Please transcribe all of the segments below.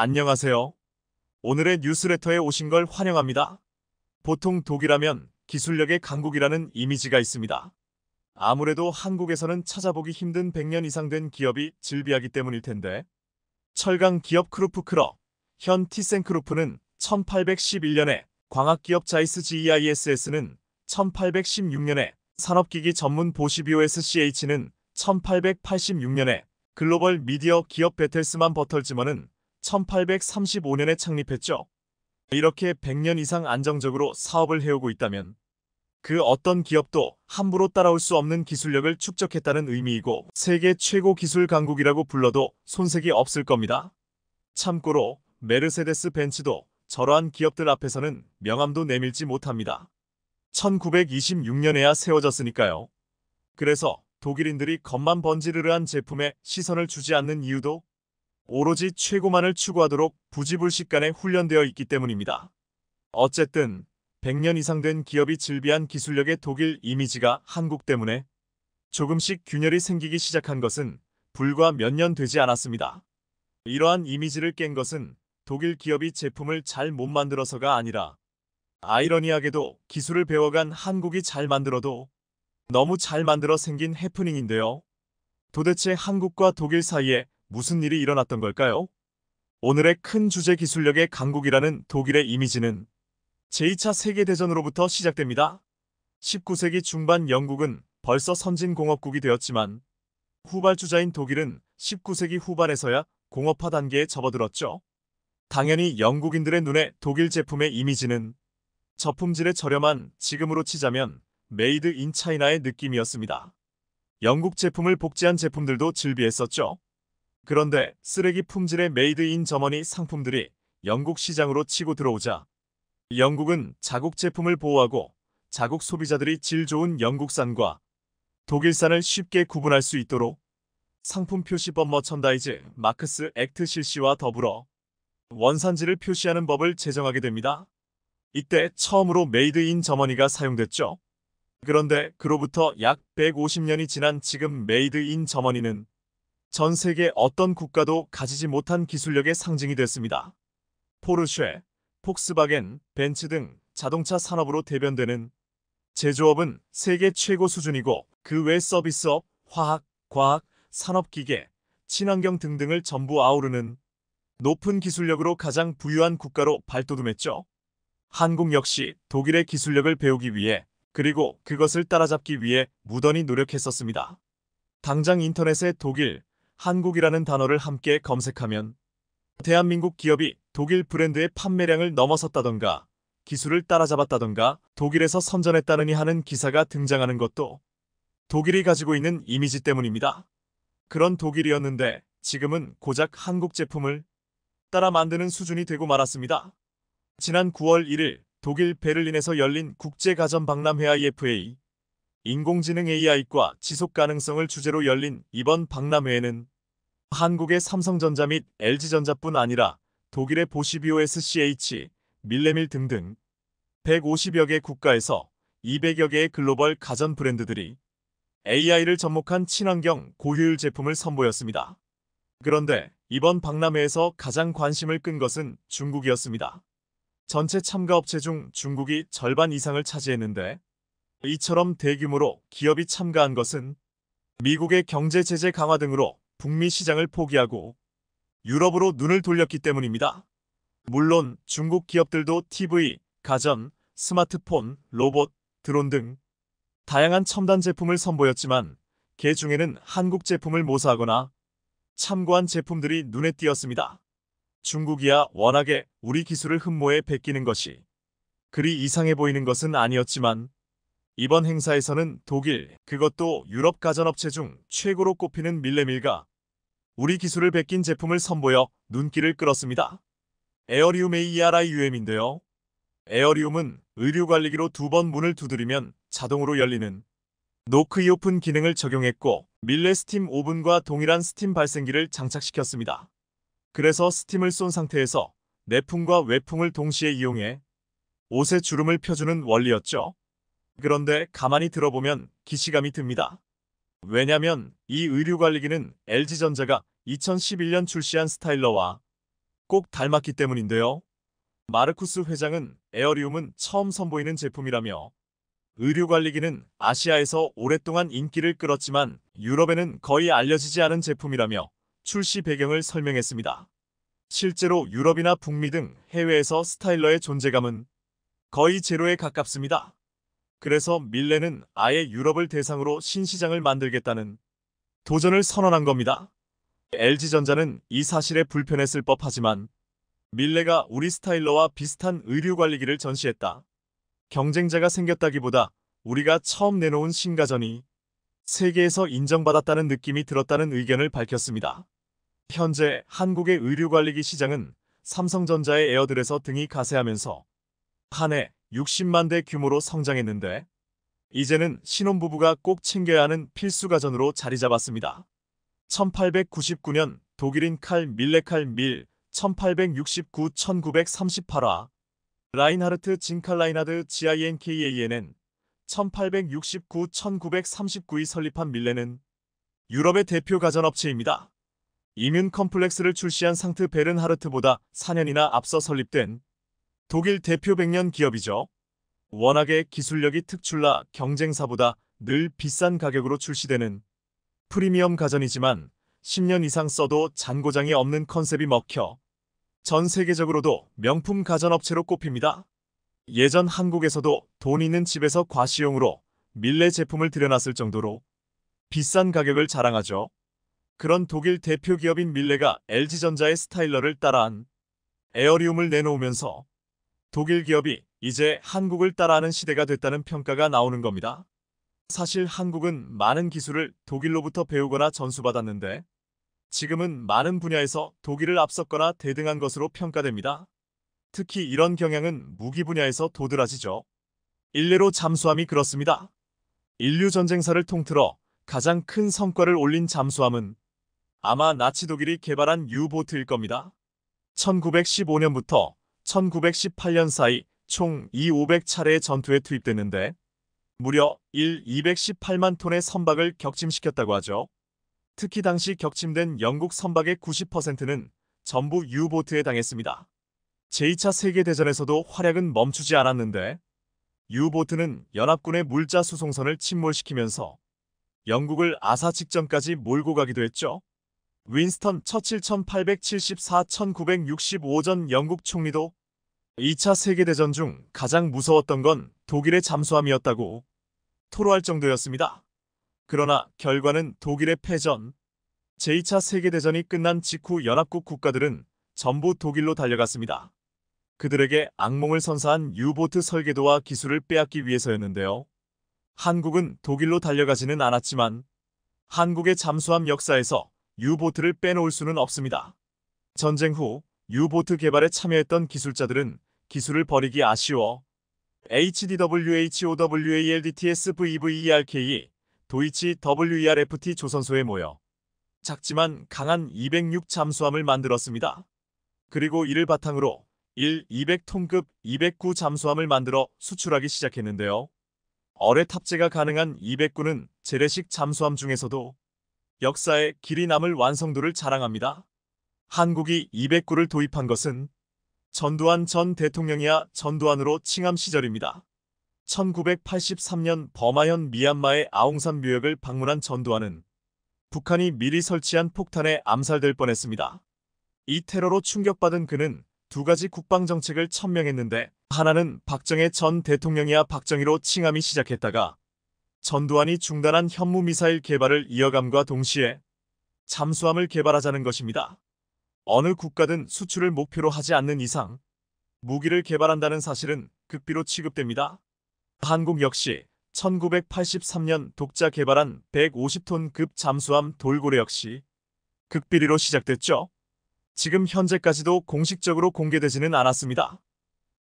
안녕하세요. 오늘의 뉴스레터에 오신 걸 환영합니다. 보통 독일하면 기술력의 강국이라는 이미지가 있습니다. 아무래도 한국에서는 찾아보기 힘든 100년 이상 된 기업이 즐비하기 때문일 텐데, 철강 기업 크루프크러, 현 티센크루프는 1811년에, 광학기업 자이스 GEISS는 1816년에, 산업기기 전문 보시비오 SCH는 1886년에, 글로벌 미디어 기업 베텔스만 버털즈먼은 1835년에 창립했죠. 이렇게 100년 이상 안정적으로 사업을 해오고 있다면 그 어떤 기업도 함부로 따라올 수 없는 기술력을 축적했다는 의미이고 세계 최고 기술 강국이라고 불러도 손색이 없을 겁니다. 참고로 메르세데스 벤츠도 저러한 기업들 앞에서는 명함도 내밀지 못합니다. 1926년에야 세워졌으니까요. 그래서 독일인들이 겉만 번지르르한 제품에 시선을 주지 않는 이유도 오로지 최고만을 추구하도록 부지불식간에 훈련되어 있기 때문입니다. 어쨌든 100년 이상 된 기업이 즐비한 기술력의 독일 이미지가 한국 때문에 조금씩 균열이 생기기 시작한 것은 불과 몇 년 되지 않았습니다. 이러한 이미지를 깬 것은 독일 기업이 제품을 잘 못 만들어서가 아니라 아이러니하게도 기술을 배워간 한국이 잘 만들어도 너무 잘 만들어 생긴 해프닝인데요. 도대체 한국과 독일 사이에 무슨 일이 일어났던 걸까요? 오늘의 큰 주제 기술력의 강국이라는 독일의 이미지는 제2차 세계대전으로부터 시작됩니다. 19세기 중반 영국은 벌써 선진공업국이 되었지만 후발주자인 독일은 19세기 후반에서야 공업화 단계에 접어들었죠. 당연히 영국인들의 눈에 독일 제품의 이미지는 저품질의 저렴한, 지금으로 치자면 메이드 인 차이나의 느낌이었습니다. 영국 제품을 복제한 제품들도 즐비했었죠. 그런데 쓰레기 품질의 메이드 인 저머니 상품들이 영국 시장으로 치고 들어오자 영국은 자국 제품을 보호하고 자국 소비자들이 질 좋은 영국산과 독일산을 쉽게 구분할 수 있도록 상품 표시법 머천다이즈 마크스 액트 실시와 더불어 원산지를 표시하는 법을 제정하게 됩니다. 이때 처음으로 메이드 인 저머니가 사용됐죠. 그런데 그로부터 약 150년이 지난 지금 메이드 인 저머니는 전 세계 어떤 국가도 가지지 못한 기술력의 상징이 됐습니다. 포르쉐, 폭스바겐, 벤츠 등 자동차 산업으로 대변되는 제조업은 세계 최고 수준이고 그 외 서비스업, 화학, 과학, 산업기계, 친환경 등등을 전부 아우르는 높은 기술력으로 가장 부유한 국가로 발돋움했죠. 한국 역시 독일의 기술력을 배우기 위해 그리고 그것을 따라잡기 위해 무던히 노력했었습니다. 당장 인터넷에 독일, 한국이라는 단어를 함께 검색하면 대한민국 기업이 독일 브랜드의 판매량을 넘어섰다던가 기술을 따라잡았다던가 독일에서 선전했다느니 하는 기사가 등장하는 것도 독일이 가지고 있는 이미지 때문입니다. 그런 독일이었는데 지금은 고작 한국 제품을 따라 만드는 수준이 되고 말았습니다. 지난 9월 1일 독일 베를린에서 열린 국제가전박람회 IFA 인공지능 AI과 지속가능성을 주제로 열린 이번 박람회에는 한국의 삼성전자 및 LG전자뿐 아니라 독일의 보시비오 SCH, 밀레밀 등등 150여 개 국가에서 200여 개의 글로벌 가전 브랜드들이 AI를 접목한 친환경 고효율 제품을 선보였습니다. 그런데 이번 박람회에서 가장 관심을 끈 것은 중국이었습니다. 전체 참가 업체 중 중국이 절반 이상을 차지했는데 이처럼 대규모로 기업이 참가한 것은 미국의 경제 제재 강화 등으로 북미 시장을 포기하고 유럽으로 눈을 돌렸기 때문입니다. 물론 중국 기업들도 TV, 가전, 스마트폰, 로봇, 드론 등 다양한 첨단 제품을 선보였지만 그 중에는 한국 제품을 모사하거나 참고한 제품들이 눈에 띄었습니다. 중국이야 워낙에 우리 기술을 흠모해 베끼는 것이 그리 이상해 보이는 것은 아니었지만 이번 행사에서는 독일, 그것도 유럽 가전업체 중 최고로 꼽히는 밀레밀가 우리 기술을 베낀 제품을 선보여 눈길을 끌었습니다. 에어리움 AERIUM인데요. 에어리움은 의류관리기로 2번 문을 두드리면 자동으로 열리는 노크 이오픈 기능을 적용했고 밀레 스팀 오븐과 동일한 스팀 발생기를 장착시켰습니다. 그래서 스팀을 쏜 상태에서 내풍과 외풍을 동시에 이용해 옷에 주름을 펴주는 원리였죠. 그런데 가만히 들어보면 기시감이 듭니다. 왜냐면 이 의류관리기는 LG전자가 2011년 출시한 스타일러와 꼭 닮았기 때문인데요. 마르쿠스 회장은 에어리움은 처음 선보이는 제품이라며 의류관리기는 아시아에서 오랫동안 인기를 끌었지만 유럽에는 거의 알려지지 않은 제품이라며 출시 배경을 설명했습니다. 실제로 유럽이나 북미 등 해외에서 스타일러의 존재감은 거의 제로에 가깝습니다. 그래서 밀레는 아예 유럽을 대상으로 신시장을 만들겠다는 도전을 선언한 겁니다. LG전자는 이 사실에 불편했을 법하지만 밀레가 우리 스타일러와 비슷한 의류관리기를 전시했다. 경쟁자가 생겼다기보다 우리가 처음 내놓은 신가전이 세계에서 인정받았다는 느낌이 들었다는 의견을 밝혔습니다. 현재 한국의 의류관리기 시장은 삼성전자의 에어드레서 등이 가세하면서 한 해 60만 대 규모로 성장했는데 이제는 신혼부부가 꼭 챙겨야 하는 필수 가전으로 자리 잡았습니다. 1899년 독일인 칼 밀레 칼 밀 1869-1938화 라인하르트 징칼라이나드 GINKANN 1869-1939이 설립한 밀레는 유럽의 대표 가전업체입니다. 이뮨 컴플렉스를 출시한 상트 베른하르트보다 4년이나 앞서 설립된 독일 대표 백년 기업이죠. 워낙에 기술력이 특출나 경쟁사보다 늘 비싼 가격으로 출시되는 프리미엄 가전이지만 10년 이상 써도 잔고장이 없는 컨셉이 먹혀 전 세계적으로도 명품 가전업체로 꼽힙니다. 예전 한국에서도 돈 있는 집에서 과시용으로 밀레 제품을 들여놨을 정도로 비싼 가격을 자랑하죠. 그런 독일 대표 기업인 밀레가 LG전자의 스타일러를 따라한 에어리움을 내놓으면서 독일 기업이 이제 한국을 따라하는 시대가 됐다는 평가가 나오는 겁니다. 사실 한국은 많은 기술을 독일로부터 배우거나 전수받았는데 지금은 많은 분야에서 독일을 앞섰거나 대등한 것으로 평가됩니다. 특히 이런 경향은 무기 분야에서 도드라지죠. 일례로 잠수함이 그렇습니다. 인류 전쟁사를 통틀어 가장 큰 성과를 올린 잠수함은 아마 나치 독일이 개발한 U보트일 겁니다. 1915년부터 1918년 사이 총 2,500차례의 전투에 투입됐는데 무려 218만 톤의 선박을 격침시켰다고 하죠. 특히 당시 격침된 영국 선박의 90%는 전부 U보트에 당했습니다. 제2차 세계대전에서도 활약은 멈추지 않았는데 U보트는 연합군의 물자 수송선을 침몰시키면서 영국을 아사 직전까지 몰고 가기도 했죠. 윈스턴 처칠 1874-1965전 영국 총리도 2차 세계대전 중 가장 무서웠던 건 독일의 잠수함이었다고 토로할 정도였습니다. 그러나 결과는 독일의 패전. 제2차 세계대전이 끝난 직후 연합국 국가들은 전부 독일로 달려갔습니다. 그들에게 악몽을 선사한 U보트 설계도와 기술을 빼앗기 위해서였는데요. 한국은 독일로 달려가지는 않았지만 한국의 잠수함 역사에서 U보트를 빼놓을 수는 없습니다. 전쟁 후 U보트 개발에 참여했던 기술자들은 기술을 버리기 아쉬워 HDWHOWALDTSVVERK 도이치 WERFT 조선소에 모여 작지만 강한 206 잠수함을 만들었습니다. 그리고 이를 바탕으로 200톤급 209 잠수함을 만들어 수출하기 시작했는데요. 어뢰 탑재가 가능한 209는 재래식 잠수함 중에서도 역사에 길이 남을 완성도를 자랑합니다. 한국이 209를 도입한 것은 전두환 전 대통령이야 전두환으로 칭함 시절입니다. 1983년 버마현 미얀마의 아웅산 묘역을 방문한 전두환은 북한이 미리 설치한 폭탄에 암살될 뻔했습니다. 이 테러로 충격받은 그는 두 가지 국방정책을 천명했는데 하나는 박정희 전 대통령이야 박정희로 칭함이 시작했다가 전두환이 중단한 현무미사일 개발을 이어감과 동시에 잠수함을 개발하자는 것입니다. 어느 국가든 수출을 목표로 하지 않는 이상 무기를 개발한다는 사실은 극비로 취급됩니다. 한국 역시 1983년 독자 개발한 150톤급 잠수함 돌고래 역시 극비리로 시작됐죠. 지금 현재까지도 공식적으로 공개되지는 않았습니다.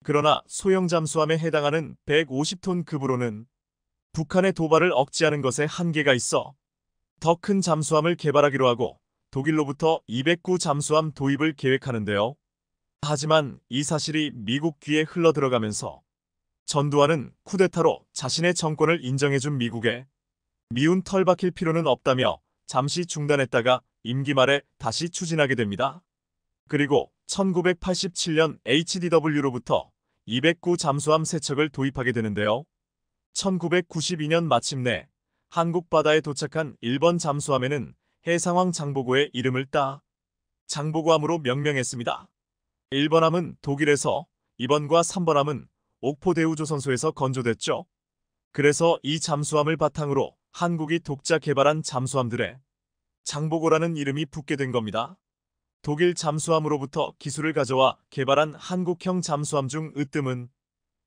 그러나 소형 잠수함에 해당하는 150톤급으로는 북한의 도발을 억제하는 것에 한계가 있어 더 큰 잠수함을 개발하기로 하고 독일로부터 209 잠수함 도입을 계획하는데요. 하지만 이 사실이 미국 귀에 흘러들어가면서 전두환은 쿠데타로 자신의 정권을 인정해준 미국에 미운 털 박힐 필요는 없다며 잠시 중단했다가 임기 말에 다시 추진하게 됩니다. 그리고 1987년 HDW로부터 209 잠수함 3척을 도입하게 되는데요. 1992년 마침내 한국 바다에 도착한 1번 잠수함에는 해상왕 장보고의 이름을 따 장보고함으로 명명했습니다. 1번함은 독일에서, 2번과 3번함은 옥포대우조선소에서 건조됐죠. 그래서 이 잠수함을 바탕으로 한국이 독자 개발한 잠수함들에 장보고라는 이름이 붙게 된 겁니다. 독일 잠수함으로부터 기술을 가져와 개발한 한국형 잠수함 중 으뜸은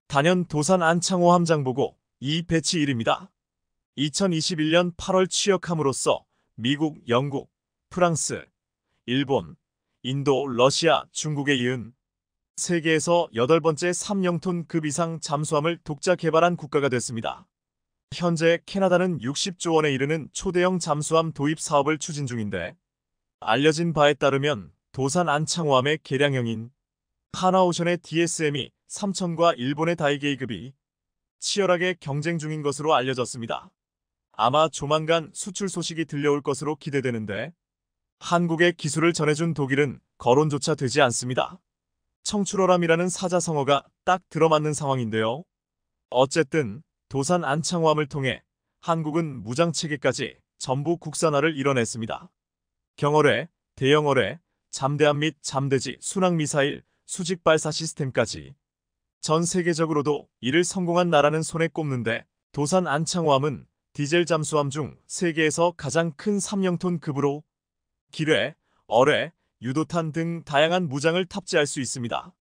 단연 도산 안창호함 장보고 이 배치 1입니다. 2021년 8월 취역함으로써 미국, 영국, 프랑스, 일본, 인도, 러시아, 중국에 이은 세계에서 8번째 3영톤급 이상 잠수함을 독자 개발한 국가가 됐습니다. 현재 캐나다는 60조 원에 이르는 초대형 잠수함 도입 사업을 추진 중인데, 알려진 바에 따르면 도산 안창호함의 개량형인 하나오션의 DSM이 3000과 일본의 다이게이급이 치열하게 경쟁 중인 것으로 알려졌습니다. 아마 조만간 수출 소식이 들려올 것으로 기대되는데, 한국의 기술을 전해준 독일은 거론조차 되지 않습니다. 청출어람이라는 사자성어가 딱 들어맞는 상황인데요. 어쨌든 도산 안창호함을 통해 한국은 무장체계까지 전부 국산화를 이뤄냈습니다. 경어뢰, 대형어뢰, 잠대함 및 잠대지, 순항미사일, 수직발사 시스템까지 전 세계적으로도 이를 성공한 나라는 손에 꼽는데, 도산 안창호함은 디젤 잠수함 중 세계에서 가장 큰 3영톤급으로 기뢰, 어뢰, 유도탄 등 다양한 무장을 탑재할 수 있습니다.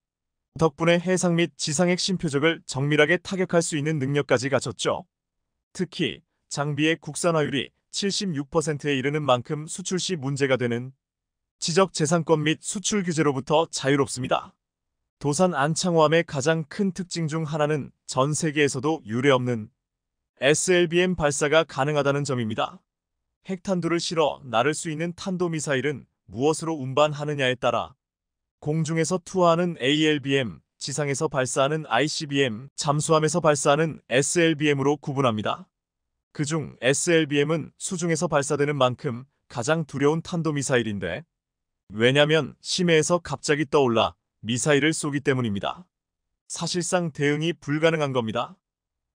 덕분에 해상 및 지상 핵심 표적을 정밀하게 타격할 수 있는 능력까지 갖췄죠. 특히 장비의 국산화율이 76%에 이르는 만큼 수출 시 문제가 되는 지적재산권 및 수출 규제로부터 자유롭습니다. 도산 안창호함의 가장 큰 특징 중 하나는 전 세계에서도 유례없는 SLBM 발사가 가능하다는 점입니다. 핵탄두를 실어 나를 수 있는 탄도미사일은 무엇으로 운반하느냐에 따라 공중에서 투하하는 ALBM, 지상에서 발사하는 ICBM, 잠수함에서 발사하는 SLBM으로 구분합니다. 그중 SLBM은 수중에서 발사되는 만큼 가장 두려운 탄도미사일인데, 왜냐면 심해에서 갑자기 떠올라 미사일을 쏘기 때문입니다. 사실상 대응이 불가능한 겁니다.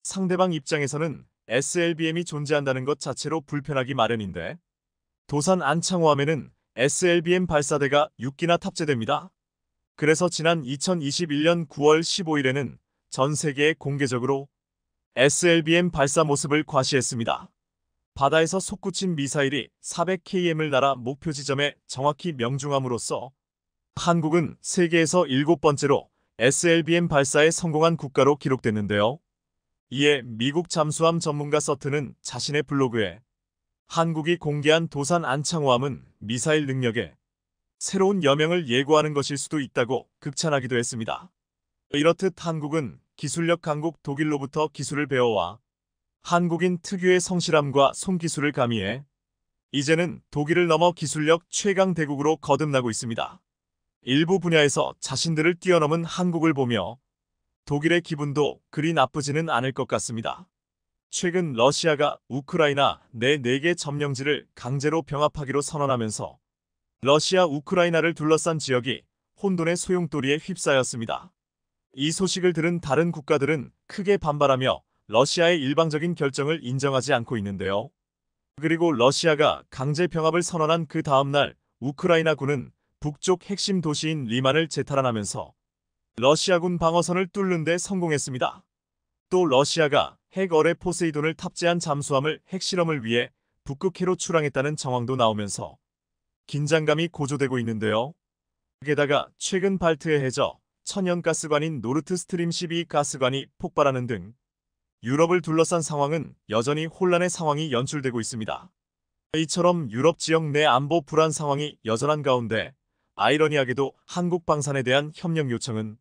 상대방 입장에서는 SLBM이 존재한다는 것 자체로 불편하기 마련인데, 도산 안창호함에는 SLBM 발사대가 6기나 탑재됩니다. 그래서 지난 2021년 9월 15일에는 전 세계에 공개적으로 SLBM 발사 모습을 과시했습니다. 바다에서 솟구친 미사일이 400km을 날아 목표 지점에 정확히 명중함으로써 한국은 세계에서 7번째로 SLBM 발사에 성공한 국가로 기록됐는데요. 이에 미국 잠수함 전문가 서튼은 자신의 블로그에 한국이 공개한 도산 안창호함은 미사일 능력에 새로운 여명을 예고하는 것일 수도 있다고 극찬하기도 했습니다. 이렇듯 한국은 기술력 강국 독일로부터 기술을 배워와 한국인 특유의 성실함과 손기술을 가미해 이제는 독일을 넘어 기술력 최강 대국으로 거듭나고 있습니다. 일부 분야에서 자신들을 뛰어넘은 한국을 보며 독일의 기분도 그리 나쁘지는 않을 것 같습니다. 최근 러시아가 우크라이나 내 4개 점령지를 강제로 병합하기로 선언하면서 러시아 우크라이나를 둘러싼 지역이 혼돈의 소용돌이에 휩싸였습니다. 이 소식을 들은 다른 국가들은 크게 반발하며 러시아의 일방적인 결정을 인정하지 않고 있는데요. 그리고 러시아가 강제 병합을 선언한 그 다음날 우크라이나군은 북쪽 핵심 도시인 리만을 재탈환하면서 러시아군 방어선을 뚫는 데 성공했습니다. 또 러시아가 핵어뢰 포세이돈을 탑재한 잠수함을 핵실험을 위해 북극해로 출항했다는 정황도 나오면서 긴장감이 고조되고 있는데요. 게다가 최근 발트해 해저 천연가스관인 노르트스트림 12 가스관이 폭발하는 등 유럽을 둘러싼 상황은 여전히 혼란의 상황이 연출되고 있습니다. 이처럼 유럽 지역 내 안보 불안 상황이 여전한 가운데 아이러니하게도 한국 방산에 대한 협력 요청은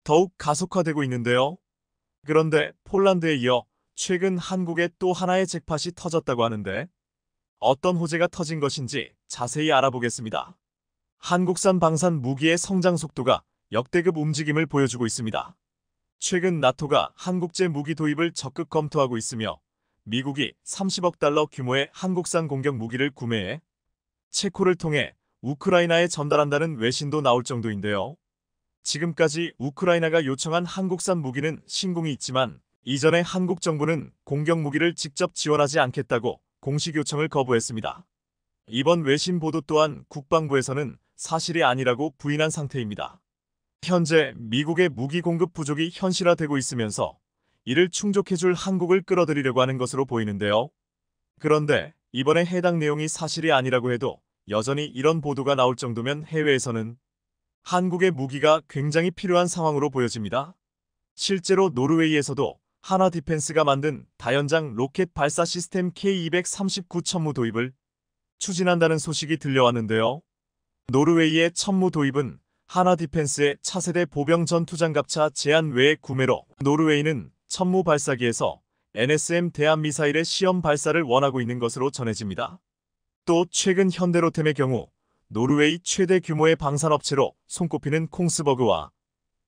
더욱 가속화되고 있는데요. 그런데 폴란드에 이어 최근 한국에 또 하나의 잭팟이 터졌다고 하는데, 어떤 호재가 터진 것인지 자세히 알아보겠습니다. 한국산 방산 무기의 성장 속도가 역대급 움직임을 보여주고 있습니다. 최근 나토가 한국제 무기 도입을 적극 검토하고 있으며 미국이 30억 달러 규모의 한국산 공격 무기를 구매해 체코를 통해 우크라이나에 전달한다는 외신도 나올 정도인데요. 지금까지 우크라이나가 요청한 한국산 무기는 신공이 있지만 이전에 한국 정부는 공격 무기를 직접 지원하지 않겠다고 공식 요청을 거부했습니다. 이번 외신 보도 또한 국방부에서는 사실이 아니라고 부인한 상태입니다. 현재 미국의 무기 공급 부족이 현실화되고 있으면서 이를 충족해줄 한국을 끌어들이려고 하는 것으로 보이는데요. 그런데 이번에 해당 내용이 사실이 아니라고 해도 여전히 이런 보도가 나올 정도면 해외에서는 한국의 무기가 굉장히 필요한 상황으로 보여집니다. 실제로 노르웨이에서도 한화 디펜스가 만든 다연장 로켓 발사 시스템 K239 천무 도입을 추진한다는 소식이 들려왔는데요. 노르웨이의 천무 도입은 한화 디펜스의 차세대 보병 전투장갑차 제한 외의 구매로 노르웨이는 천무 발사기에서 NSM 대함 미사일의 시험 발사를 원하고 있는 것으로 전해집니다. 또 최근 현대로템의 경우 노르웨이 최대 규모의 방산업체로 손꼽히는 콩스버그와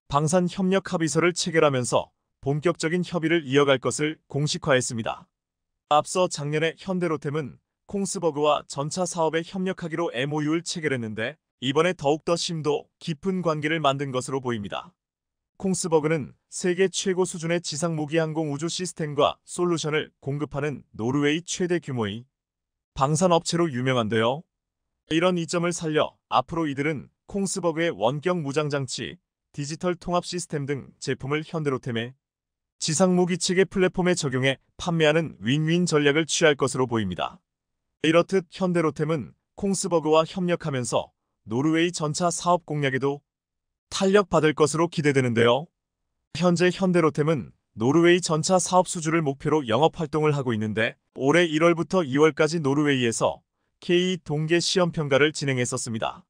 방산 협력 합의서를 체결하면서 본격적인 협의를 이어갈 것을 공식화했습니다. 앞서 작년에 현대로템은 콩스버그와 전차 사업에 협력하기로 MOU를 체결했는데 이번에 더욱더 심도 깊은 관계를 만든 것으로 보입니다. 콩스버그는 세계 최고 수준의 지상무기 항공 우주 시스템과 솔루션을 공급하는 노르웨이 최대 규모의 방산업체로 유명한데요. 이런 이점을 살려 앞으로 이들은 콩스버그의 원격 무장장치, 디지털 통합 시스템 등 제품을 현대로템의 지상무기 체계 플랫폼에 적용해 판매하는 윈윈 전략을 취할 것으로 보입니다. 이렇듯 현대로템은 콩스버그와 협력하면서 노르웨이 전차 사업 공략에도 탄력받을 것으로 기대되는데요. 현재 현대로템은 노르웨이 전차 사업 수주를 목표로 영업활동을 하고 있는데 올해 1월부터 2월까지 노르웨이에서 K 동계 시험 평가를 진행했었습니다.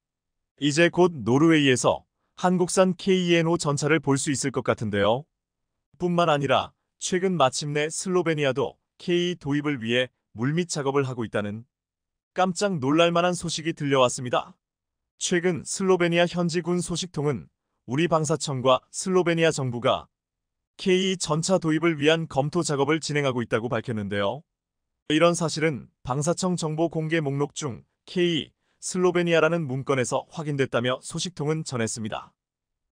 이제 곧 노르웨이에서 한국산 KEN5 전차를 볼 수 있을 것 같은데요. 뿐만 아니라 최근 마침내 슬로베니아도 K 도입을 위해 물밑 작업을 하고 있다는 깜짝 놀랄만한 소식이 들려왔습니다. 최근 슬로베니아 현지 군 소식통은 우리 방사청과 슬로베니아 정부가 K 전차 도입을 위한 검토 작업을 진행하고 있다고 밝혔는데요. 이런 사실은 방사청 정보 공개 목록 중 K 슬로베니아라는 문건에서 확인됐다며 소식통은 전했습니다.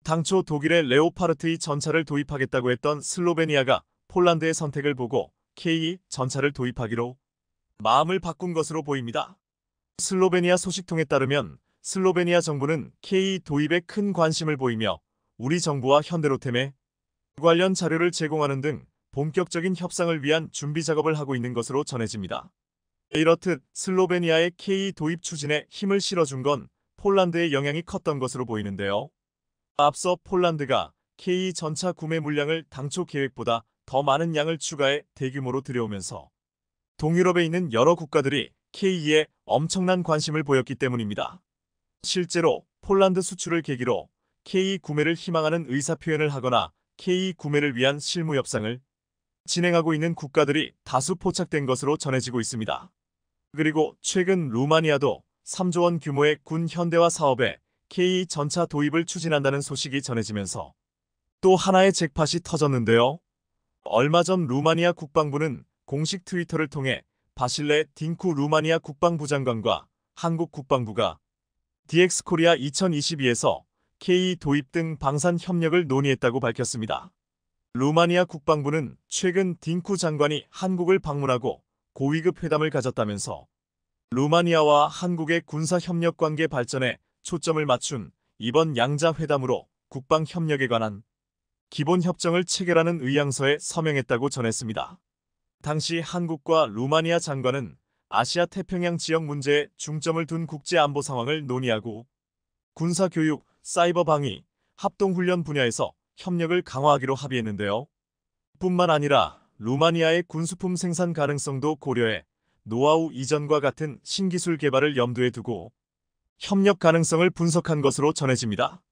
당초 독일의 레오파르트의 전차를 도입하겠다고 했던 슬로베니아가 폴란드의 선택을 보고 K 전차를 도입하기로 마음을 바꾼 것으로 보입니다. 슬로베니아 소식통에 따르면 슬로베니아 정부는 K 도입에 큰 관심을 보이며 우리 정부와 현대로템에 관련 자료를 제공하는 등 본격적인 협상을 위한 준비 작업을 하고 있는 것으로 전해집니다. 이렇듯 슬로베니아의 K 도입 추진에 힘을 실어준 건 폴란드의 영향이 컸던 것으로 보이는데요. 앞서 폴란드가 K 전차 구매 물량을 당초 계획보다 더 많은 양을 추가해 대규모로 들여오면서 동유럽에 있는 여러 국가들이 K에 엄청난 관심을 보였기 때문입니다. 실제로 폴란드 수출을 계기로 K 구매를 희망하는 의사표현을 하거나 K 구매를 위한 실무 협상을 진행하고 있는 국가들이 다수 포착된 것으로 전해지고 있습니다. 그리고 최근 루마니아도 3조 원 규모의 군 현대화 사업에 K 전차 도입을 추진한다는 소식이 전해지면서 또 하나의 잭팟이 터졌는데요. 얼마 전 루마니아 국방부는 공식 트위터를 통해 바실레 딩쿠 루마니아 국방부 장관과 한국 국방부가 DX 코리아 2022에서 K 도입 등 방산 협력을 논의했다고 밝혔습니다. 루마니아 국방부는 최근 딩쿠 장관이 한국을 방문하고 고위급 회담을 가졌다면서 루마니아와 한국의 군사 협력 관계 발전에 초점을 맞춘 이번 양자 회담으로 국방 협력에 관한 기본 협정을 체결하는 의향서에 서명했다고 전했습니다. 당시 한국과 루마니아 장관은 아시아 태평양 지역 문제에 중점을 둔 국제 안보 상황을 논의하고 군사 교육, 사이버 방위, 합동훈련 분야에서 협력을 강화하기로 합의했는데요. 뿐만 아니라 루마니아의 군수품 생산 가능성도 고려해 노하우 이전과 같은 신기술 개발을 염두에 두고 협력 가능성을 분석한 것으로 전해집니다.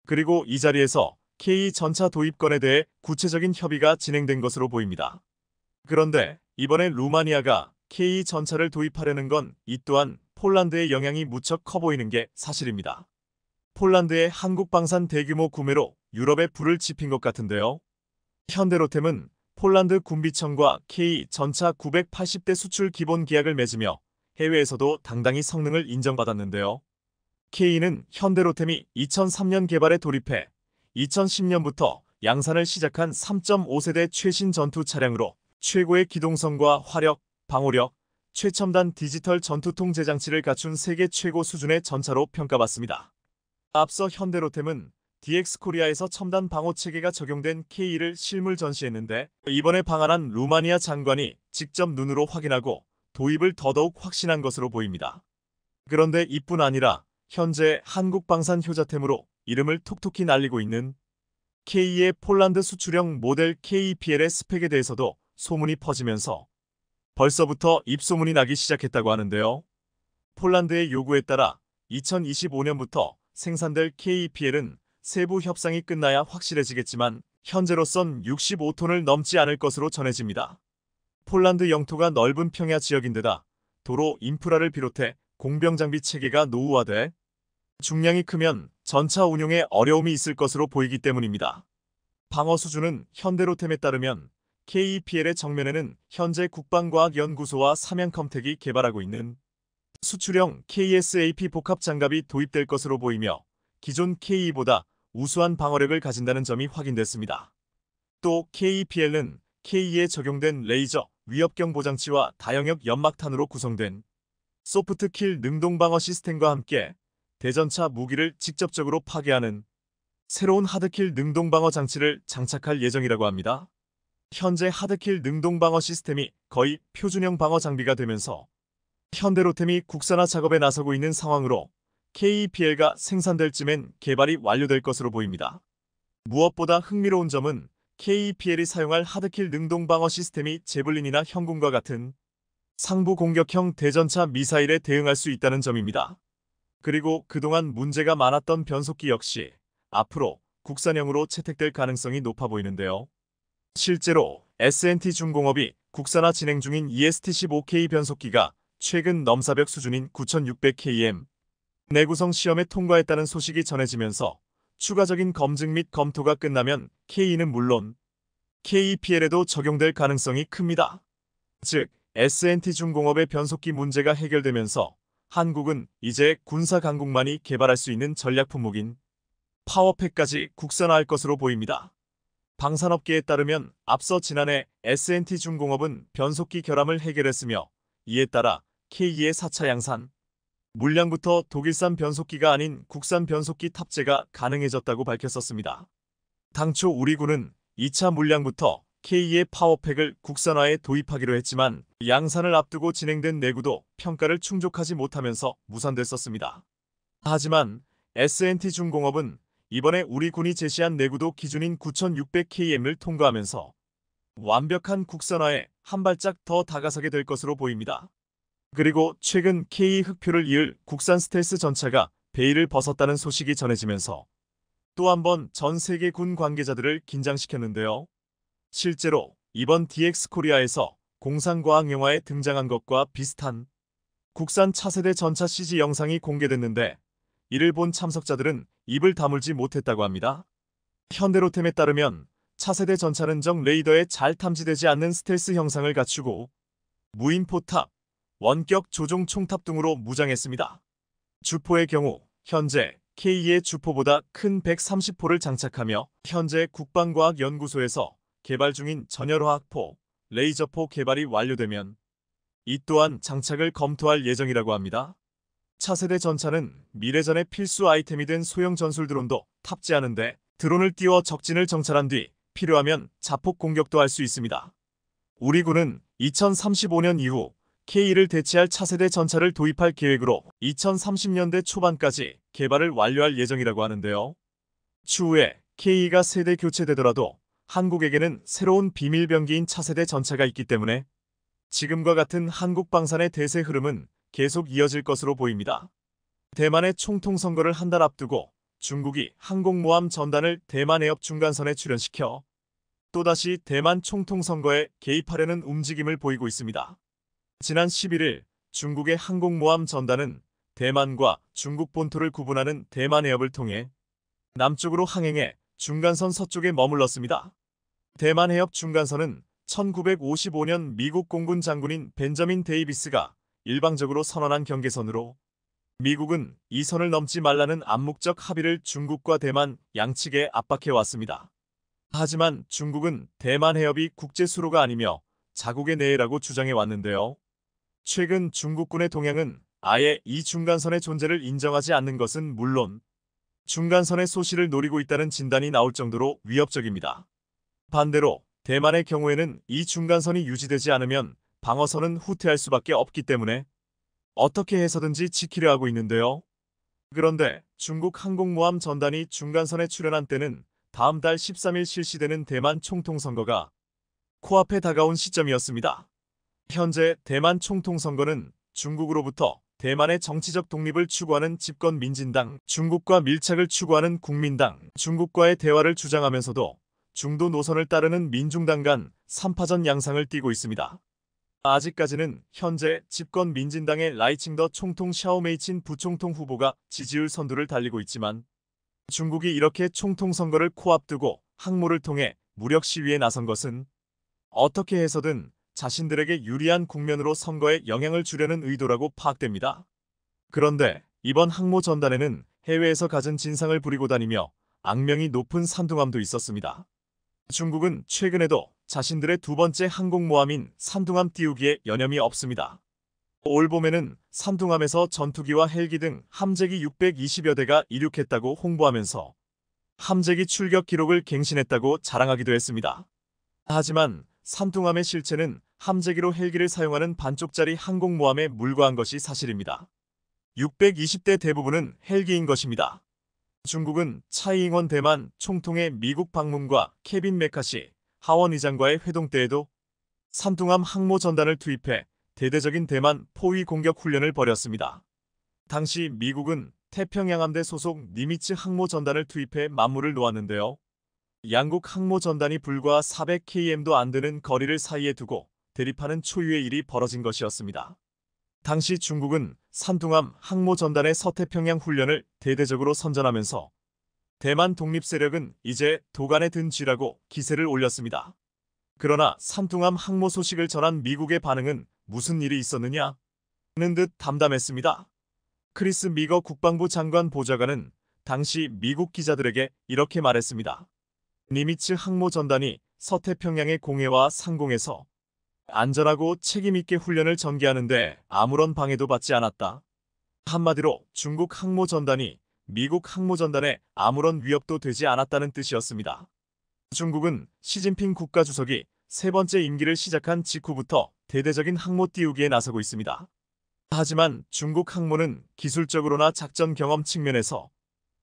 그리고 이 자리에서 K 전차 도입 건에 대해 구체적인 협의가 진행된 것으로 보입니다. 그런데 이번에 루마니아가 K 전차를 도입하려는 건 이 또한 폴란드의 영향이 무척 커 보이는 게 사실입니다. 폴란드의 한국 방산 대규모 구매로 유럽에 불을 지핀 것 같은데요. 현대로템은 폴란드 군비청과 K 전차 980대 수출 기본 계약을 맺으며 해외에서도 당당히 성능을 인정받았는데요. K는 현대로템이 2003년 개발에 돌입해 2010년부터 양산을 시작한 3.5세대 최신 전투 차량으로 최고의 기동성과 화력, 방호력, 최첨단 디지털 전투통 제장치를 갖춘 세계 최고 수준의 전차로 평가받습니다. 앞서 현대로템은 DX코리아에서 첨단 방호 체계가 적용된 K를 실물 전시했는데 이번에 방한한 루마니아 장관이 직접 눈으로 확인하고 도입을 더더욱 확신한 것으로 보입니다. 그런데 이뿐 아니라 현재 한국 방산 효자템으로 이름을 톡톡히 날리고 있는 K의 폴란드 수출형 모델 KPL의 스펙에 대해서도 소문이 퍼지면서 벌써부터 입소문이 나기 시작했다고 하는데요. 폴란드의 요구에 따라 2025년부터 생산될 KPL은 세부 협상이 끝나야 확실해지겠지만 현재로선 65톤을 넘지 않을 것으로 전해집니다. 폴란드 영토가 넓은 평야 지역인데다 도로 인프라를 비롯해 공병 장비 체계가 노후화돼 중량이 크면 전차 운용에 어려움이 있을 것으로 보이기 때문입니다. 방어 수준은 현대로템에 따르면 KPL의 정면에는 현재 국방과학연구소와 삼양컴텍이 개발하고 있는 수출형 KSAP 복합 장갑이 도입될 것으로 보이며 기존 K보다 우수한 방어력을 가진다는 점이 확인됐습니다. 또 KPL은 K에 적용된 레이저, 위협경 보장치와 다영역 연막탄으로 구성된 소프트킬 능동방어 시스템과 함께 대전차 무기를 직접적으로 파괴하는 새로운 하드킬 능동방어 장치를 장착할 예정이라고 합니다. 현재 하드킬 능동방어 시스템이 거의 표준형 방어 장비가 되면서 현대로템이 국산화 작업에 나서고 있는 상황으로 KPL가 생산될 쯤엔 개발이 완료될 것으로 보입니다. 무엇보다 흥미로운 점은 KPL이 사용할 하드킬 능동방어 시스템이 제블린이나 형군과 같은 상부 공격형 대전차 미사일에 대응할 수 있다는 점입니다. 그리고 그동안 문제가 많았던 변속기 역시 앞으로 국산형으로 채택될 가능성이 높아 보이는데요. 실제로 S&T 중공업이 국산화 진행 중인 EST-15K 변속기가 최근 넘사벽 수준인 9600km 내구성 시험에 통과했다는 소식이 전해지면서 추가적인 검증 및 검토가 끝나면 K는 물론 KPL에도 적용될 가능성이 큽니다. 즉, S&T 중공업의 변속기 문제가 해결되면서 한국은 이제 군사 강국만이 개발할 수 있는 전략 품목인 파워팩까지 국산화할 것으로 보입니다. 방산업계에 따르면 앞서 지난해 S&T 중공업은 변속기 결함을 해결했으며 이에 따라 K의 4차 양산 물량부터 독일산 변속기가 아닌 국산 변속기 탑재가 가능해졌다고 밝혔었습니다. 당초 우리 군은 2차 물량부터 K의 파워팩을 국산화에 도입하기로 했지만 양산을 앞두고 진행된 내구도 평가를 충족하지 못하면서 무산됐었습니다. 하지만 S&T 중공업은 이번에 우리 군이 제시한 내구도 기준인 9600km를 통과하면서 완벽한 국산화에 한 발짝 더 다가서게 될 것으로 보입니다. 그리고 최근 K 흑표를 이을 국산 스텔스 전차가 베일을 벗었다는 소식이 전해지면서 또 한 번 전 세계 군 관계자들을 긴장시켰는데요. 실제로 이번 DX코리아에서 공상과학 영화에 등장한 것과 비슷한 국산 차세대 전차 CG 영상이 공개됐는데 이를 본 참석자들은 입을 다물지 못했다고 합니다. 현대로템에 따르면 차세대 전차는 적 레이더에 잘 탐지되지 않는 스텔스 형상을 갖추고 무인 포탑, 원격 조종 총탑 등으로 무장했습니다. 주포의 경우 현재 K의 주포보다 큰 130포를 장착하며 현재 국방과학연구소에서 개발 중인 전열화학포, 레이저포 개발이 완료되면 이 또한 장착을 검토할 예정이라고 합니다. 차세대 전차는 미래전의 필수 아이템이 된 소형 전술 드론도 탑재하는데 드론을 띄워 적진을 정찰한 뒤 필요하면 자폭 공격도 할 수 있습니다. 우리 군은 2035년 이후 K를 대체할 차세대 전차를 도입할 계획으로 2030년대 초반까지 개발을 완료할 예정이라고 하는데요. 추후에 K가 세대 교체되더라도 한국에게는 새로운 비밀병기인 차세대 전차가 있기 때문에 지금과 같은 한국 방산의 대세 흐름은 계속 이어질 것으로 보입니다. 대만의 총통 선거를 한 달 앞두고 중국이 항공모함 전단을 대만 해협 중간선에 출현시켜 또다시 대만 총통 선거에 개입하려는 움직임을 보이고 있습니다. 지난 11일 중국의 항공모함 전단은 대만과 중국 본토를 구분하는 대만 해협을 통해 남쪽으로 항행해 중간선 서쪽에 머물렀습니다. 대만 해협 중간선은 1955년 미국 공군 장군인 벤저민 데이비스가 일방적으로 선언한 경계선으로 미국은 이 선을 넘지 말라는 암묵적 합의를 중국과 대만 양측에 압박해 왔습니다. 하지만 중국은 대만 해협이 국제수로가 아니며 자국의 내해라고 주장해 왔는데요. 최근 중국군의 동향은 아예 이 중간선의 존재를 인정하지 않는 것은 물론 중간선의 소실을 노리고 있다는 진단이 나올 정도로 위협적입니다. 반대로 대만의 경우에는 이 중간선이 유지되지 않으면 방어선은 후퇴할 수밖에 없기 때문에 어떻게 해서든지 지키려 하고 있는데요. 그런데 중국 항공모함 전단이 중간선에 출현한 때는 다음 달 13일 실시되는 대만 총통선거가 코앞에 다가온 시점이었습니다. 현재 대만 총통선거는 중국으로부터 대만의 정치적 독립을 추구하는 집권 민진당, 중국과 밀착을 추구하는 국민당, 중국과의 대화를 주장하면서도 중도 노선을 따르는 민중당 간 3파전 양상을 띠고 있습니다. 아직까지는 현재 집권 민진당의 라이칭더 총통 샤오메이친 부총통 후보가 지지율 선두를 달리고 있지만 중국이 이렇게 총통 선거를 코앞두고 항모를 통해 무력 시위에 나선 것은 어떻게 해서든 자신들에게 유리한 국면으로 선거에 영향을 주려는 의도라고 파악됩니다. 그런데 이번 항모 전단에는 해외에서 갖은 진상을 부리고 다니며 악명이 높은 산둥함도 있었습니다. 중국은 최근에도 자신들의 두 번째 항공모함인 산둥함 띄우기에 여념이 없습니다. 올 봄에는 산둥함에서 전투기와 헬기 등 함재기 620여 대가 이륙했다고 홍보하면서 함재기 출격 기록을 갱신했다고 자랑하기도 했습니다. 하지만 산둥함의 실체는 함재기로 헬기를 사용하는 반쪽짜리 항공모함에 물과한 것이 사실입니다. 620대 대부분은 헬기인 것입니다. 중국은 차이잉원 대만 총통의 미국 방문과 케빈 메카시 하원 의장과의 회동 때에도 산둥함 항모 전단을 투입해 대대적인 대만 포위 공격 훈련을 벌였습니다. 당시 미국은 태평양 함대 소속 니미츠 항모 전단을 투입해 만무를 놓았는데요. 양국 항모 전단이 불과 400km도 안 되는 거리를 사이에 두고 대립하는 초유의 일이 벌어진 것이었습니다. 당시 중국은 산둥함 항모 전단의 서태평양 훈련을 대대적으로 선전하면서 대만 독립 세력은 이제 도간에 든 쥐라고 기세를 올렸습니다. 그러나 산둥함 항모 소식을 전한 미국의 반응은 무슨 일이 있었느냐는 듯 담담했습니다. 크리스 미거 국방부 장관 보좌관은 당시 미국 기자들에게 이렇게 말했습니다. 니미츠 항모 전단이 서태평양의 공해와 상공에서 안전하고 책임있게 훈련을 전개하는데 아무런 방해도 받지 않았다. 한마디로 중국 항모 전단이 미국 항모 전단에 아무런 위협도 되지 않았다는 뜻이었습니다. 중국은 시진핑 국가주석이 세 번째 임기를 시작한 직후부터 대대적인 항모 띄우기에 나서고 있습니다. 하지만 중국 항모는 기술적으로나 작전 경험 측면에서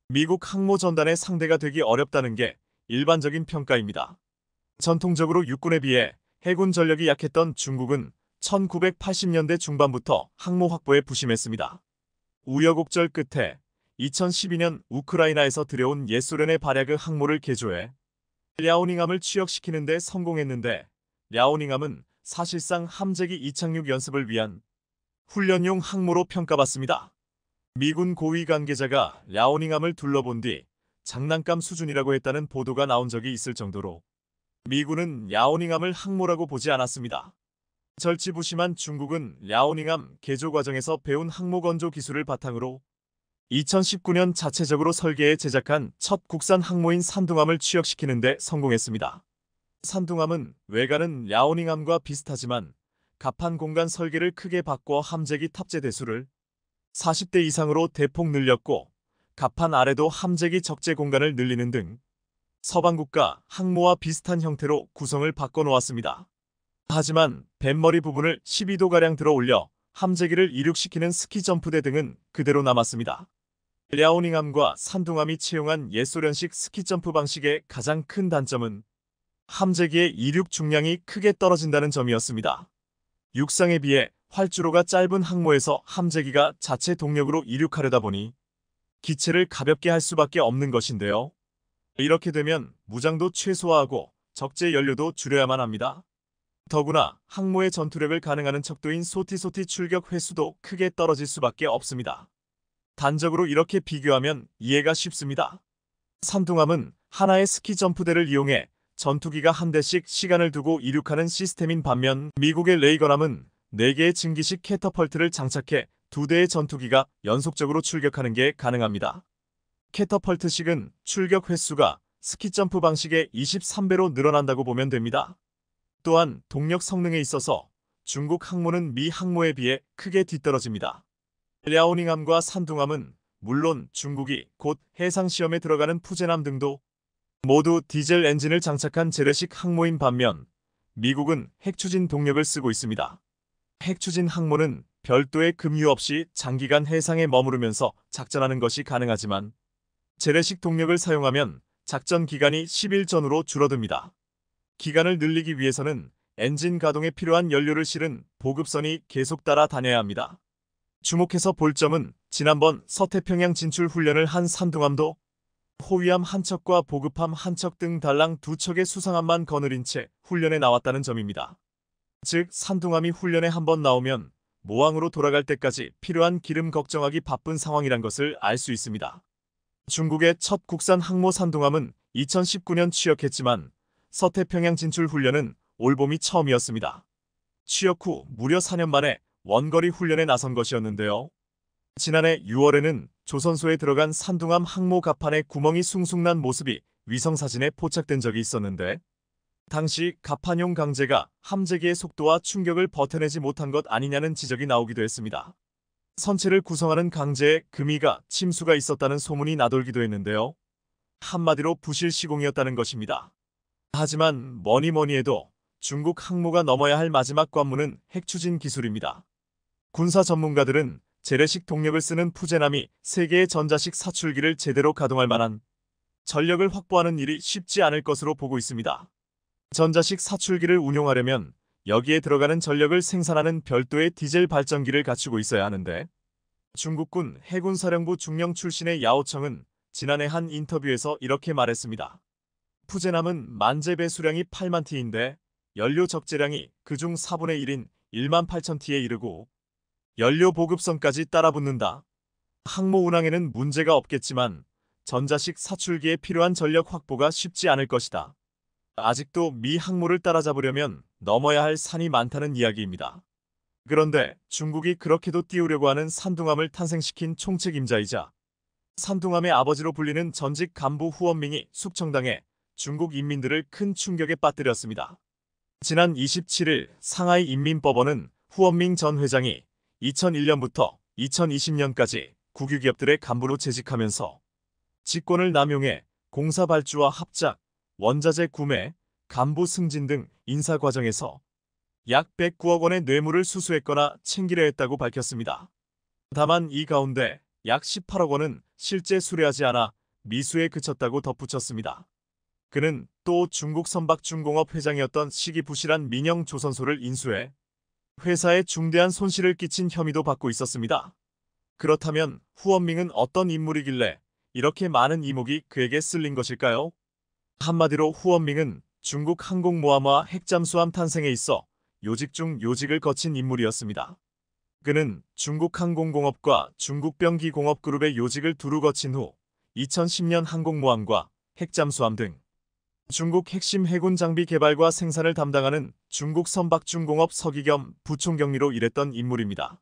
미국 항모 전단의 상대가 되기 어렵다는 게 일반적인 평가입니다. 전통적으로 육군에 비해 해군 전력이 약했던 중국은 1980년대 중반부터 항모 확보에 부심했습니다. 우여곡절 끝에 2012년 우크라이나에서 들여온 옛소련의 발야그 항모를 개조해 랴오닝함을 취역시키는 데 성공했는데 랴오닝함은 사실상 함재기 이착륙 연습을 위한 훈련용 항모로 평가받습니다. 미군 고위 관계자가 랴오닝함을 둘러본 뒤 장난감 수준이라고 했다는 보도가 나온 적이 있을 정도로 미군은 랴오닝함을 항모라고 보지 않았습니다. 절치부심한 중국은 랴오닝함 개조 과정에서 배운 항모 건조 기술을 바탕으로 2019년 자체적으로 설계해 제작한 첫 국산 항모인 산둥함을 취역시키는 데 성공했습니다. 산둥함은 외관은 랴오닝함과 비슷하지만 갑판 공간 설계를 크게 바꿔 함재기 탑재 대수를 40대 이상으로 대폭 늘렸고 갑판 아래도 함재기 적재 공간을 늘리는 등 서방국가 항모와 비슷한 형태로 구성을 바꿔놓았습니다. 하지만 뱃머리 부분을 12도가량 들어 올려 함재기를 이륙시키는 스키점프대 등은 그대로 남았습니다. 랴오닝함과 산둥함이 채용한 옛소련식 스키점프 방식의 가장 큰 단점은 함재기의 이륙 중량이 크게 떨어진다는 점이었습니다. 육상에 비해 활주로가 짧은 항모에서 함재기가 자체 동력으로 이륙하려다 보니 기체를 가볍게 할 수밖에 없는 것인데요. 이렇게 되면 무장도 최소화하고 적재 연료도 줄여야만 합니다. 더구나 항모의 전투력을 가능하는 척도인 소티 출격 횟수도 크게 떨어질 수밖에 없습니다. 단적으로 이렇게 비교하면 이해가 쉽습니다. 산둥함은 하나의 스키 점프대를 이용해 전투기가 한 대씩 시간을 두고 이륙하는 시스템인 반면 미국의 레이건함은 4개의 증기식 캐터펄트를 장착해 두 대의 전투기가 연속적으로 출격하는 게 가능합니다. 캐터펄트식은 출격 횟수가 스키점프 방식의 23배로 늘어난다고 보면 됩니다. 또한 동력 성능에 있어서 중국 항모는 미 항모에 비해 크게 뒤떨어집니다. 랴오닝함과 산둥함은 물론 중국이 곧 해상시험에 들어가는 푸제남 등도 모두 디젤 엔진을 장착한 재래식 항모인 반면 미국은 핵추진 동력을 쓰고 있습니다. 핵추진 항모는 별도의 급유 없이 장기간 해상에 머무르면서 작전하는 것이 가능하지만 재래식 동력을 사용하면 작전 기간이 10일 전후로 줄어듭니다. 기간을 늘리기 위해서는 엔진 가동에 필요한 연료를 실은 보급선이 계속 따라다녀야 합니다. 주목해서 볼 점은 지난번 서태평양 진출 훈련을 한 산둥함도 호위함 한 척과 보급함 한 척 등 달랑 두 척의 수상함만 거느린 채 훈련에 나왔다는 점입니다. 즉 산둥함이 훈련에 한번 나오면 모항으로 돌아갈 때까지 필요한 기름 걱정하기 바쁜 상황이란 것을 알 수 있습니다. 중국의 첫 국산 항모 산둥함은 2019년 취역했지만 서태평양 진출 훈련은 올봄이 처음이었습니다. 취역 후 무려 4년 만에 원거리 훈련에 나선 것이었는데요. 지난해 6월에는 조선소에 들어간 산둥함 항모 갑판에 구멍이 숭숭 난 모습이 위성사진에 포착된 적이 있었는데 당시 갑판용 강제가 함재기의 속도와 충격을 버텨내지 못한 것 아니냐는 지적이 나오기도 했습니다. 선체를 구성하는 강제에 금이가 침수가 있었다는 소문이 나돌기도 했는데요. 한마디로 부실 시공이었다는 것입니다. 하지만 뭐니 해도 중국 항모가 넘어야 할 마지막 관문은 핵추진 기술입니다. 군사 전문가들은 재래식 동력을 쓰는 푸제남이 세계의 전자식 사출기를 제대로 가동할 만한 전력을 확보하는 일이 쉽지 않을 것으로 보고 있습니다. 전자식 사출기를 운용하려면 여기에 들어가는 전력을 생산하는 별도의 디젤 발전기를 갖추고 있어야 하는데 중국군 해군사령부 중령 출신의 야오청은 지난해 한 인터뷰에서 이렇게 말했습니다. 푸제남은 만재 배수량이 8만 T인데 연료 적재량이 그중 4분의 1인 1만 8천 T에 이르고 연료 보급선까지 따라붙는다. 항모 운항에는 문제가 없겠지만 전자식 사출기에 필요한 전력 확보가 쉽지 않을 것이다. 아직도 미 항모를 따라잡으려면 넘어야 할 산이 많다는 이야기입니다. 그런데 중국이 그렇게도 띄우려고 하는 산둥함을 탄생시킨 총책임자이자 산둥함의 아버지로 불리는 전직 간부 후원밍이 숙청당해 중국 인민들을 큰 충격에 빠뜨렸습니다. 지난 27일 상하이 인민법원은 후원밍 전 회장이 2001년부터 2020년까지 국유기업들의 간부로 재직하면서 직권을 남용해 공사 발주와 합작, 원자재 구매, 간부 승진 등 인사 과정에서 약 109억 원의 뇌물을 수수했거나 챙기려 했다고 밝혔습니다. 다만 이 가운데 약 18억 원은 실제 수뢰하지 않아 미수에 그쳤다고 덧붙였습니다. 그는 또 중국 선박중공업 회장이었던 시기 부실한 민영 조선소를 인수해 회사에 중대한 손실을 끼친 혐의도 받고 있었습니다. 그렇다면 후원밍은 어떤 인물이길래 이렇게 많은 이목이 그에게 쏠린 것일까요? 한마디로 후원밍은 중국 항공모함과 핵잠수함 탄생에 있어 요직 중 요직을 거친 인물이었습니다. 그는 중국 항공공업과 중국병기공업그룹의 요직을 두루 거친 후 2010년 항공모함과 핵잠수함 등 중국 핵심 해군 장비 개발과 생산을 담당하는 중국 선박중공업 서기 겸 부총경리로 일했던 인물입니다.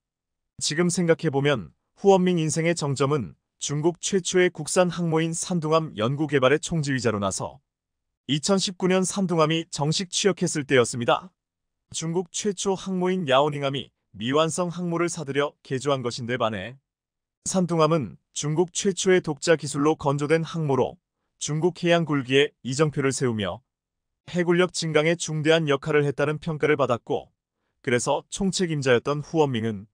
지금 생각해보면 후원밍 인생의 정점은 중국 최초의 국산 항모인 산둥함 연구개발의 총지휘자로 나서 2019년 산둥함이 정식 취역했을 때였습니다. 중국 최초 항모인 야오닝함이 미완성 항모를 사들여 개조한 것인데 반해 산둥함은 중국 최초의 독자 기술로 건조된 항모로 중국 해양 굴기에 이정표를 세우며 해군력 증강에 중대한 역할을 했다는 평가를 받았고 그래서 총책임자였던 후원밍은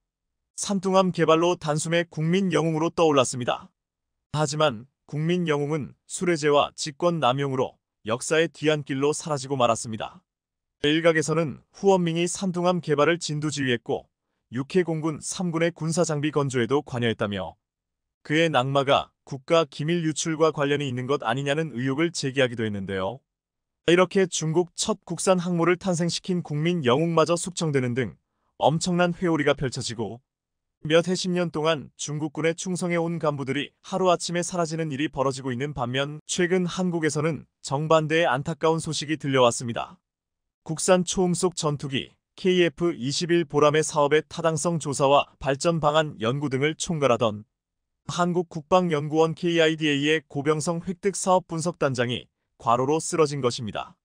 산둥함 개발로 단숨에 국민 영웅으로 떠올랐습니다. 하지만 국민 영웅은 수뢰제와 직권 남용으로 역사의 뒤안길로 사라지고 말았습니다. 일각에서는 후원밍이 산둥함 개발을 진두지휘했고 육해공군 3군의 군사장비 건조에도 관여했다며 그의 낙마가 국가 기밀 유출과 관련이 있는 것 아니냐는 의혹을 제기하기도 했는데요. 이렇게 중국 첫 국산 항모를 탄생시킨 국민 영웅마저 숙청되는 등 엄청난 회오리가 펼쳐지고 몇 해십 년 동안 중국군에 충성해온 간부들이 하루아침에 사라지는 일이 벌어지고 있는 반면 최근 한국에서는 정반대의 안타까운 소식이 들려왔습니다. 국산 초음속 전투기 KF-21 보람의 사업의 타당성 조사와 발전 방안 연구 등을 총괄하던 한국국방연구원 KIDA의 고병성 획득 사업 분석단장이 과로로 쓰러진 것입니다.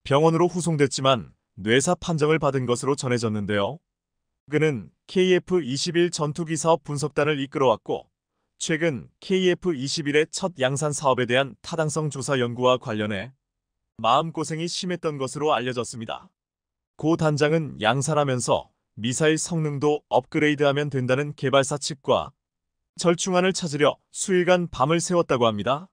병원으로 후송됐지만 뇌사 판정을 받은 것으로 전해졌는데요. 그는 KF-21 전투기 사업 분석단을 이끌어왔고 최근 KF-21의 첫 양산 사업에 대한 타당성 조사 연구와 관련해 마음고생이 심했던 것으로 알려졌습니다. 고 단장은 양산하면서 미사일 성능도 업그레이드하면 된다는 개발사 측과 절충안을 찾으려 수일간 밤을 새웠다고 합니다.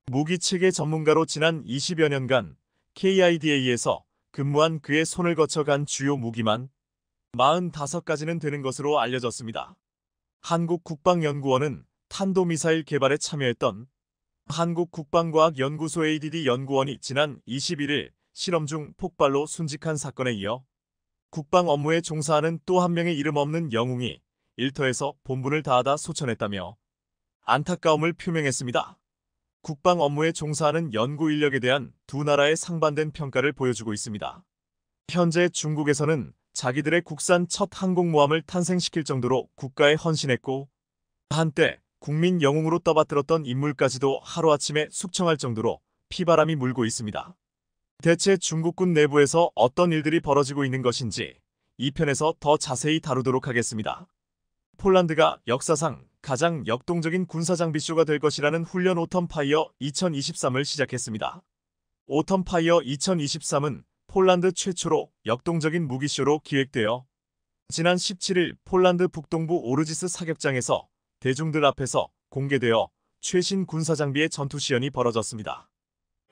무기체계 전문가로 지난 20여 년간 KIDA에서 근무한 그의 손을 거쳐간 주요 무기만 45가지는 되는 것으로 알려졌습니다. 한국국방연구원은 탄도미사일 개발에 참여했던 한국국방과학연구소 ADD 연구원이 지난 21일 실험 중 폭발로 순직한 사건에 이어 국방 업무에 종사하는 또 한 명의 이름 없는 영웅이 일터에서 본분을 다하다 소천했다며 안타까움을 표명했습니다. 국방 업무에 종사하는 연구 인력에 대한 두 나라의 상반된 평가를 보여주고 있습니다. 현재 중국에서는 자기들의 국산 첫 항공모함을 탄생시킬 정도로 국가에 헌신했고 한때 국민 영웅으로 떠받들었던 인물까지도 하루아침에 숙청할 정도로 피바람이 물고 있습니다. 대체 중국군 내부에서 어떤 일들이 벌어지고 있는 것인지 이 편에서 더 자세히 다루도록 하겠습니다. 폴란드가 역사상 가장 역동적인 군사장비쇼가 될 것이라는 훈련 오텀 파이어 2023을 시작했습니다. 오텀 파이어 2023은 폴란드 최초로 역동적인 무기쇼로 기획되어 지난 17일 폴란드 북동부 오르지스 사격장에서 대중들 앞에서 공개되어 최신 군사장비의 전투시연이 벌어졌습니다.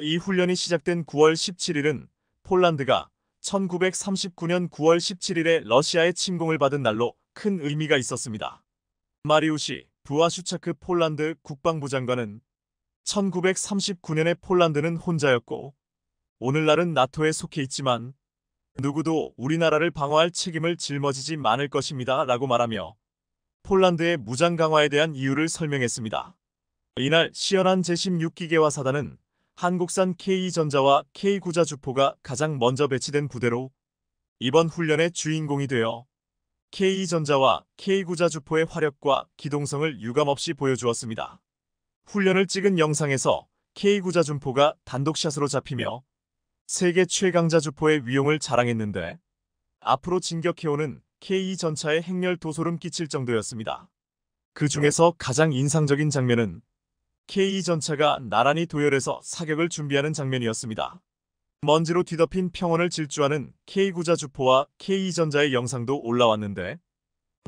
이 훈련이 시작된 9월 17일은 폴란드가 1939년 9월 17일에 러시아의 침공을 받은 날로 큰 의미가 있었습니다. 마리우시 부아슈차크 폴란드 국방부 장관은 1939년에 폴란드는 혼자였고 오늘날은 나토에 속해 있지만 누구도 우리나라를 방어할 책임을 짊어지지 않을 것입니다 라고 말하며 폴란드의 무장 강화에 대한 이유를 설명했습니다. 이날 시연한 제16기계화 사단은 한국산 K전자와 K구자 주포가 가장 먼저 배치된 부대로 이번 훈련의 주인공이 되어 K전자와 K구자 주포의 화력과 기동성을 유감없이 보여주었습니다. 훈련을 찍은 영상에서 K구자 주포가 단독샷으로 잡히며 세계 최강자 주포의 위용을 자랑했는데 앞으로 진격해오는 K전차의 행렬 도소름 끼칠 정도였습니다. 그 중에서 가장 인상적인 장면은 K전차가 나란히 도열해서 사격을 준비하는 장면이었습니다. 먼지로 뒤덮인 평원을 질주하는 K구자 주포와 K전자의 영상도 올라왔는데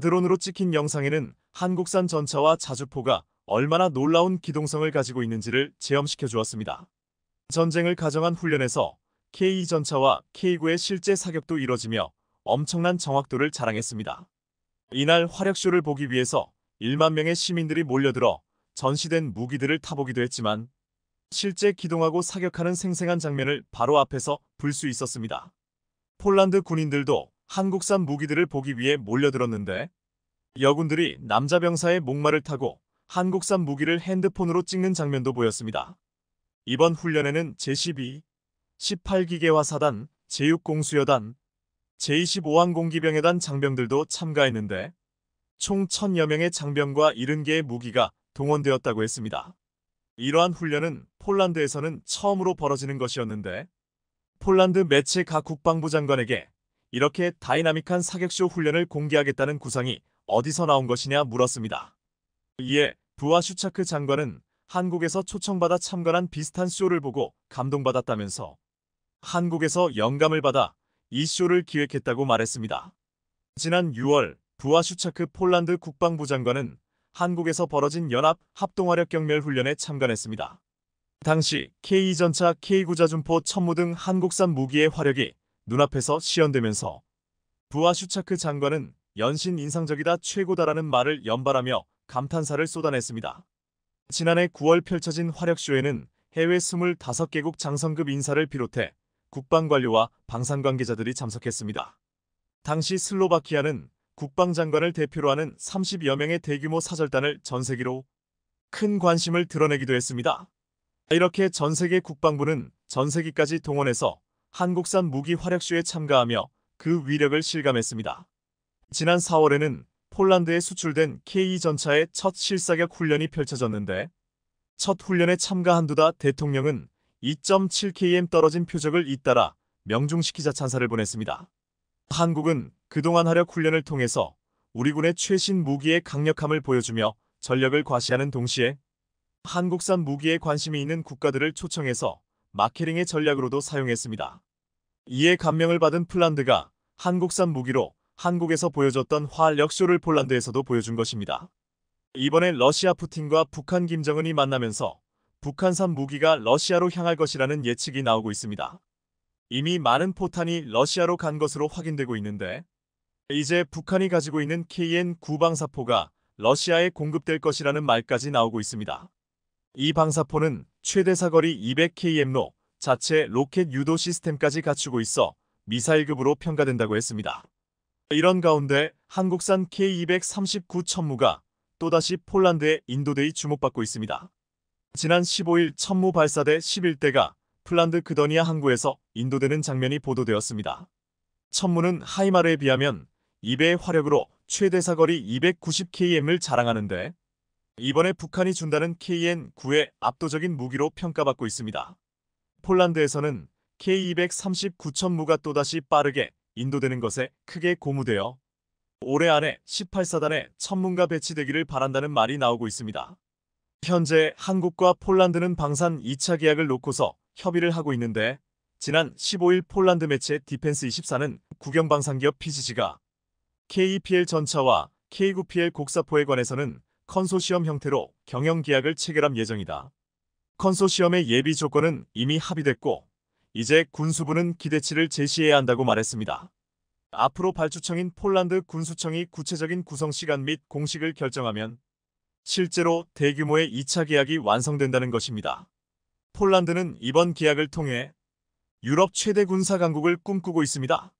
드론으로 찍힌 영상에는 한국산 전차와 자주포가 얼마나 놀라운 기동성을 가지고 있는지를 체험시켜 주었습니다. 전쟁을 가정한 훈련에서 K전차와 K구의 실제 사격도 이뤄지며 엄청난 정확도를 자랑했습니다. 이날 화력쇼를 보기 위해서 1만 명의 시민들이 몰려들어 전시된 무기들을 타보기도 했지만 실제 기동하고 사격하는 생생한 장면을 바로 앞에서 볼 수 있었습니다. 폴란드 군인들도 한국산 무기들을 보기 위해 몰려들었는데 여군들이 남자 병사의 목마를 타고 한국산 무기를 핸드폰으로 찍는 장면도 보였습니다. 이번 훈련에는 제12, 18기계화 사단, 제6공수여단, 제25항공기병여단 장병들도 참가했는데 총 1000여 명의 장병과 70개의 무기가 동원되었다고 했습니다. 이러한 훈련은 폴란드에서는 처음으로 벌어지는 것이었는데 폴란드 매체 가 국방부 장관에게 이렇게 다이나믹한 사격쇼 훈련을 공개하겠다는 구상이 어디서 나온 것이냐 물었습니다. 이에 부아슈차크 장관은 한국에서 초청받아 참관한 비슷한 쇼를 보고 감동받았다면서 한국에서 영감을 받아 이 쇼를 기획했다고 말했습니다. 지난 6월 부아슈차크 폴란드 국방부 장관은 한국에서 벌어진 연합 합동화력 경멸 훈련에 참관했습니다. 당시 K전차, K구자준포, 천무 등 한국산 무기의 화력이 눈앞에서 시연되면서 부아슈차크 장관은 연신 인상적이다 최고다라는 말을 연발하며 감탄사를 쏟아냈습니다. 지난해 9월 펼쳐진 화력쇼에는 해외 25개국 장성급 인사를 비롯해 국방관료와 방산관계자들이 참석했습니다. 당시 슬로바키아는 국방장관을 대표로 하는 30여 명의 대규모 사절단을 전세기로 큰 관심을 드러내기도 했습니다. 이렇게 전세계 국방부는 전세기까지 동원해서 한국산 무기 화력쇼에 참가하며 그 위력을 실감했습니다. 지난 4월에는 폴란드에 수출된 K 전차의 첫 실사격 훈련이 펼쳐졌는데 첫 훈련에 참가한 두다 대통령은 2.7km 떨어진 표적을 잇따라 명중시키자 찬사를 보냈습니다. 한국은 그동안 화력 훈련을 통해서 우리 군의 최신 무기의 강력함을 보여주며 전력을 과시하는 동시에 한국산 무기에 관심이 있는 국가들을 초청해서 마케링의 전략으로도 사용했습니다. 이에 감명을 받은 폴란드가 한국산 무기로 한국에서 보여줬던 활력쇼를 폴란드에서도 보여준 것입니다. 이번에 러시아 푸틴과 북한 김정은이 만나면서 북한산 무기가 러시아로 향할 것이라는 예측이 나오고 있습니다. 이미 많은 포탄이 러시아로 간 것으로 확인되고 있는데 이제 북한이 가지고 있는 KN-9 방사포가 러시아에 공급될 것이라는 말까지 나오고 있습니다. 이 방사포는 최대 사거리 200km로 자체 로켓 유도 시스템까지 갖추고 있어 미사일급으로 평가된다고 했습니다. 이런 가운데 한국산 K239 천무가 또다시 폴란드의 인도대에 주목받고 있습니다. 지난 15일 천무 발사대 11대가 폴란드 그더니아 항구에서 인도되는 장면이 보도되었습니다. 천무는 하이마르에 비하면 2배의 화력으로 최대 사거리 290km를 자랑하는데 이번에 북한이 준다는 KN-9의 압도적인 무기로 평가받고 있습니다. 폴란드에서는 K239 천무가 또다시 빠르게 인도되는 것에 크게 고무되어 올해 안에 18사단의 천문가 배치되기를 바란다는 말이 나오고 있습니다. 현재 한국과 폴란드는 방산 2차 계약을 놓고서 협의를 하고 있는데 지난 15일 폴란드 매체 디펜스24는 국영방산기업 PGG가 KEPL 전차와 K9PL 곡사포에 관해서는 컨소시엄 형태로 경영계약을 체결할 예정이다. 컨소시엄의 예비 조건은 이미 합의됐고 이제 군수부는 기대치를 제시해야 한다고 말했습니다. 앞으로 발주청인 폴란드 군수청이 구체적인 구성 시간 및 공식을 결정하면 실제로 대규모의 2차 계약이 완성된다는 것입니다. 폴란드는 이번 계약을 통해 유럽 최대 군사 강국을 꿈꾸고 있습니다.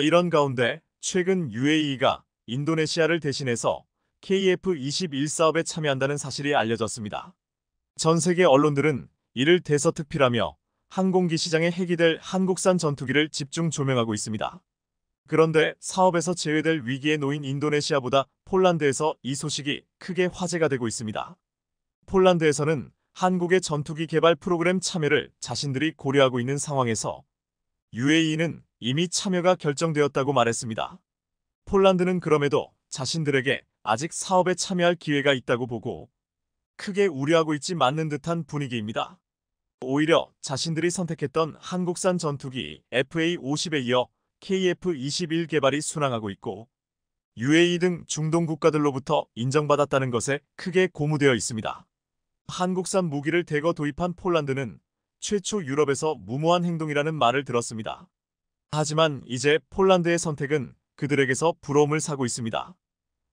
이런 가운데 최근 UAE가 인도네시아를 대신해서 KF-21 사업에 참여한다는 사실이 알려졌습니다. 전 세계 언론들은 이를 대서특필하며 항공기 시장에 해기될 한국산 전투기를 집중 조명하고 있습니다. 그런데 사업에서 제외될 위기에 놓인 인도네시아보다 폴란드에서 이 소식이 크게 화제가 되고 있습니다. 폴란드에서는 한국의 전투기 개발 프로그램 참여를 자신들이 고려하고 있는 상황에서 UAE는 이미 참여가 결정되었다고 말했습니다. 폴란드는 그럼에도 자신들에게 아직 사업에 참여할 기회가 있다고 보고 크게 우려하고 있지 않는 듯한 분위기입니다. 오히려 자신들이 선택했던 한국산 전투기 FA-50에 이어 KF-21 개발이 순항하고 있고 UAE 등 중동 국가들로부터 인정받았다는 것에 크게 고무되어 있습니다. 한국산 무기를 대거 도입한 폴란드는 최초 유럽에서 무모한 행동이라는 말을 들었습니다. 하지만 이제 폴란드의 선택은 그들에게서 부러움을 사고 있습니다.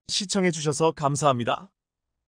시청해주셔서 감사합니다.